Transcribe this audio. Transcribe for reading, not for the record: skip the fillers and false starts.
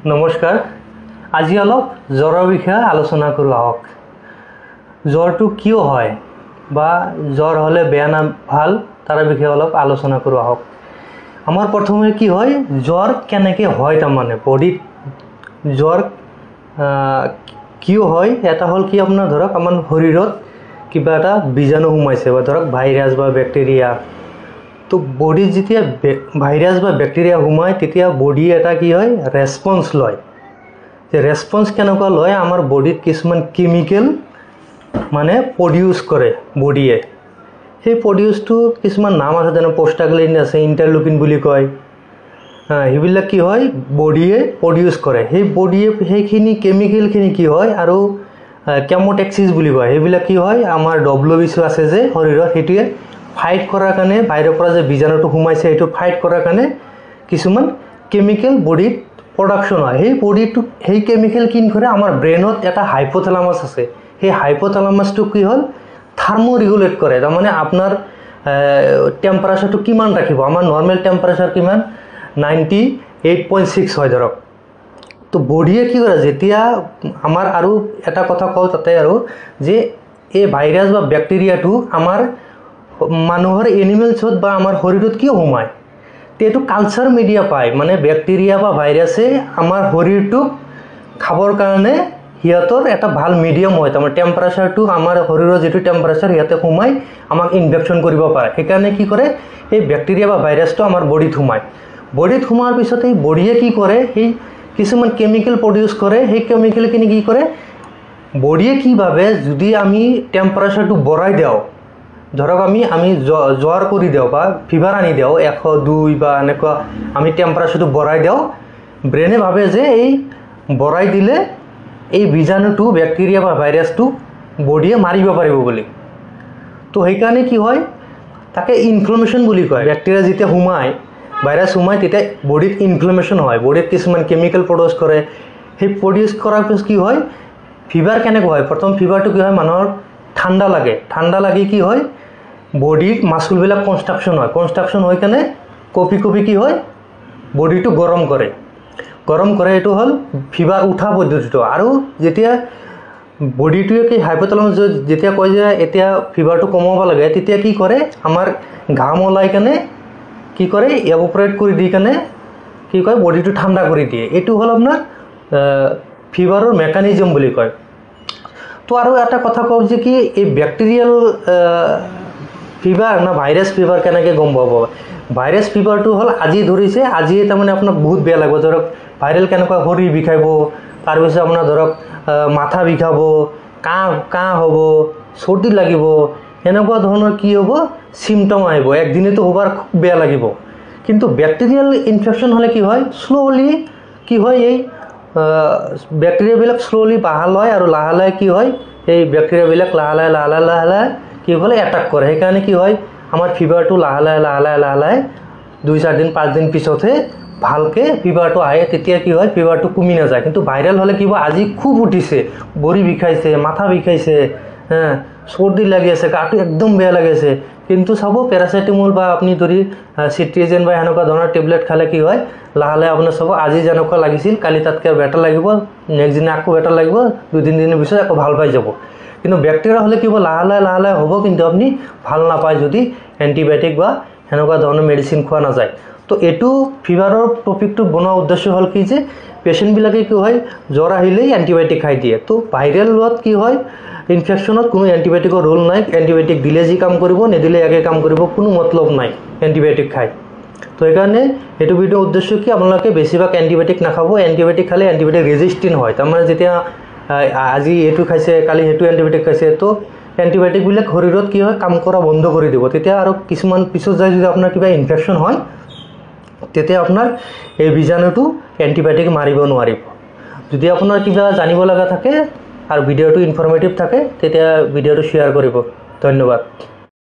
নমস্কাৰ। আজি অলপ জ্বৰৰ বিষয়ে আলোচনা কৰোঁ আহক। জ্বৰটো কিয় হয় বা জ্বৰ হ'লে বেয়া না ভাল তাৰ বিষয়ে অলপ আলোচনা কৰোঁ আহক। আমাৰ প্ৰথমে কি হয়, জ্বৰ কেনেকৈ হয়, তাৰমানে বডিত জ্বৰ কিয় হয়। এটা হ'ল কি, আপোনাৰ ধৰক আমাৰ শৰীৰত কিবা এটা বীজাণু সোমাইছে বা ধৰক ভাইৰাছ বা বেক্টেৰিয়া। তো বডিত যেতিয়া ভাইৰাছ বা বেক্টেৰিয়া সোমায় তেতিয়া বডি এটা কি হয়, ৰেছপন্স লয়। যে ৰেছপন্স কেনেকুৱা লয়, আমাৰ বডিত কিছুমান কেমিকেল মানে প্ৰডিউচ কৰে বডিয়ে। সেই প্ৰডিউচটো কিছুমান নাম আছে, যেনে প্ৰষ্টাগ্লেণ্ড আছে, ইণ্টাৰলুকিন বুলি কয়। সেইবিলাক কি হয়, বডিয়ে প্ৰডিউচ কৰে। সেই বডিয়ে সেইখিনি কেমিকেলখিনি কি হয়, আৰু কেম'টেক্সিছ বুলি কয়। সেইবিলাক কি হয়, আমাৰ WBC আছে যে শৰীৰত, সেইটোৱে ফাইট কৰাৰ কাৰণে, বাহিৰৰ পৰা যে বীজাণুটো সোমাইছে সেইটো ফাইট কৰাৰ কাৰণে কিছুমান কেমিকেল বডিত প্ৰডাকশ্যন হয়। সেই কেমিকেল কি কৰে, আমাৰ ব্ৰেইনত এটা হাইপ'থেলামাছ আছে। সেই হাইপ'থেলামাছটো কি হ'ল, থাৰ্মো ৰেগুলেট কৰে। তাৰমানে আপোনাৰ টেম্পাৰেচাৰটো কিমান ৰাখিব। আমাৰ নৰ্মেল টেম্পাৰেচাৰ কিমান, 98.6 হয় ধৰক। তো বডিয়ে কি কৰে, যেতিয়া আমাৰ আৰু এটা কথা কওঁ তাতে আৰু, যে এই ভাইৰাছ বা বেক্টেৰিয়াটো আমাৰ মানুহৰ এনিমেলছত বা আমাৰ শৰীৰত কিয় সোমায়, এইটো কালচাৰ মিডিয়া পায়। মানে বেক্টেৰিয়া বা ভাইৰাছে আমাৰ শৰীৰটোক খাবৰ কাৰণে সিহঁতৰ এটা ভাল মিডিয়াম হয়। তাৰমানে টেম্পাৰেচাৰটো আমাৰ শৰীৰৰ যিটো টেম্পাৰেচাৰ সিহঁতে সোমাই আমাক ইনফেকশ্যন কৰিব পাৰে। সেইকাৰণে কি কৰে, এই বেক্টেৰিয়া বা ভাইৰাছটো আমাৰ বডিত সোমায়। বডিত সোমোৱাৰ পিছত এই বডিয়ে কি কৰে, সেই কিছুমান কেমিকেল প্ৰডিউচ কৰে। সেই কেমিকেলখিনি কি কৰে, বডিয়ে কি ভাবে, যদি আমি টেম্পাৰেচাৰটো বঢ়াই দিওঁ, ধৰক আমি জ্বৰ কৰি দিওঁ বা ফিভাৰ আনি দিওঁ 102 বা এনেকুৱা, আমি টেম্পাৰেচাৰটো বঢ়াই দিওঁ, ব্ৰেইনে ভাবে যে এই বঢ়াই দিলে এই বীজাণুটো, বেক্টেৰিয়া বা ভাইৰাছটো বডিয়ে মাৰিব পাৰিব বুলি। তো সেইকাৰণে কি হয়, তাকে ইনফ্লেমেশ্যন বুলি কয়। বেক্টেৰিয়া যেতিয়া সোমায়, ভাইৰাছ সোমায়, তেতিয়া বডিত ইনফ্লেমেশ্যন হয়। বডিত কিছুমান কেমিকেল প্ৰডিউচ কৰে। সেই প্ৰডিউচ কৰাৰ পিছত কি হয়, ফিভাৰ কেনেকুৱা হয়। প্ৰথম ফিভাৰটো কি হয়, মানুহৰ ঠাণ্ডা লাগে। ঠাণ্ডা লাগি কি হয়, বডিত মাছুলবিলাক কনষ্ট্ৰাকশ্যন হয়। কনষ্ট্ৰাকশ্যন হৈ কেনে কপি কি হয়, বডিটো গৰম কৰে। এইটো হ'ল ফিভাৰ উঠা পদ্ধতিটো। আৰু যেতিয়া বডিটোৱে কি, হাইপ'থেলামাছ যেতিয়া কয় যে এতিয়া ফিভাৰটো কমাব লাগে, তেতিয়া কি কৰে, আমাৰ ঘাম ওলাই কেনে কি কৰে, এভপৰেট কৰি দি কেনে কি কয়, বডিটো ঠাণ্ডা কৰি দিয়ে। এইটো হ'ল আপোনাৰ ফিভাৰৰ মেকানিজম বুলি কয়। তো আৰু এটা কথা কওঁ যে কি, এই বেক্টেৰিয়েল ফিভাৰ না ভাইৰাছ ফিভাৰ কেনেকৈ গম পাব। ভাইৰাছ ফিভাৰটো হ'ল আজি ধৰিছে, আজিয়ে তাৰমানে আপোনাক বহুত বেয়া লাগিব। ধৰক ভাইৰেল কেনেকুৱা, শৰীৰ বিষাব, তাৰপিছত আপোনাৰ ধৰক মাথা বিষাব, কাহ হ'ব, চৰ্দি লাগিব, এনেকুৱা ধৰণৰ কি হ'ব, চিমটম আহিব। একদিনেতো হ'বৰ খুব বেয়া লাগিব। কিন্তু বেক্টেৰিয়েল ইনফেকশ্যন হ'লে কি হয়, শ্ল'লি কি হয়, এই বেক্টেৰিয়াবিলাক শ্ল'লি বাহা লয়, আৰু লাহে লাহে কি হয়, এই বেক্টেৰিয়াবিলাক লাহে লাহে কি হ'লে এটাক কৰে। সেইকাৰণে কি হয়, আমাৰ ফিভাৰটো লাহে লাহে 2-4 দিন 5 দিন পিছতহে ভালকৈ ফিভাৰটো আহে। তেতিয়া কি হয়, ফিভাৰটো কমি নাযায়। কিন্তু ভাইৰেল হ'লে কি হয়, আজি খুব উঠিছে, ভৰি বিষাইছে, মাথা বিষাইছে, চৰ্দি লাগি আছে, গাটো একদম বেয়া লাগিছে, কিন্তু চাব পেৰাচিটামল বা আপুনি যদি চিট্ৰিজিন বা সেনেকুৱা ধৰণৰ টেবলেট খালে কি হয়, লাহে লাহে আপোনাৰ চাব আজি যেনেকুৱা লাগিছিল কালি তাতকৈ বেটাৰ লাগিব, নেক্সট দিনা আকৌ বেটাৰ লাগিব, 2-3 দিনৰ পিছত আকৌ ভাল পাই যাব। কিন্তু বেক্টেৰিয়া হ'লে কি হ'ব, লাহে লাহে হ'ব, কিন্তু আপুনি ভাল নাপায় যদি এণ্টিবায়'টিক বা সেনেকুৱা ধৰণৰ মেডিচিন খোৱা নাযায়। তো এইটো ফিভাৰৰ টপিকটো বনোৱাৰ উদ্দেশ্য হ'ল কি, যে পেচেণ্টবিলাকে কি হয়, জ্বৰ আহিলেই এণ্টিবায়'টিক খাই দিয়ে। তো ভাইৰেল হোৱাত কি হয়, ইনফেকশ্যনত কোনো এণ্টিবায়'টিকৰ ৰোল নাই। এণ্টিবায়'টিক দিলে যি কাম কৰিব, নিদিলে একে কাম কৰিব, কোনো মতলব নাই এণ্টিবায়'টিক খাই। তো সেইকাৰণে এইটো ভিডিঅ'ৰ উদ্দেশ্য কি, আপোনালোকে বেছিভাগ এণ্টিবায়'টিক নাখাব। এণ্টিবায়'টিক খালে এণ্টিবায়'টিক ৰেজিষ্টেণ্ট হয়। তাৰমানে যেতিয়া আজি এইটো খাইছে, কালি সেইটো এণ্টিবায়'টিক খাইছে, তো এণ্টিবায়'টিকবিলাক শৰীৰত কি হয়, কাম কৰা বন্ধ কৰি দিব। তেতিয়া আৰু কিছুমান পিছত যায় যদি আপোনাৰ কিবা ইনফেকশ্যন হয়, তেতিয়া আপোনাৰ এই বীজাণুটো এণ্টিবায়'টিক মাৰিব নোৱাৰিব। যদি আপোনাৰ কিবা জানিব লগা থাকে আৰু ভিডিঅ'টো ইনফৰ্মেটিভ থাকে, তেতিয়া ভিডিঅ'টো শ্বেয়াৰ কৰিব। ধন্যবাদ।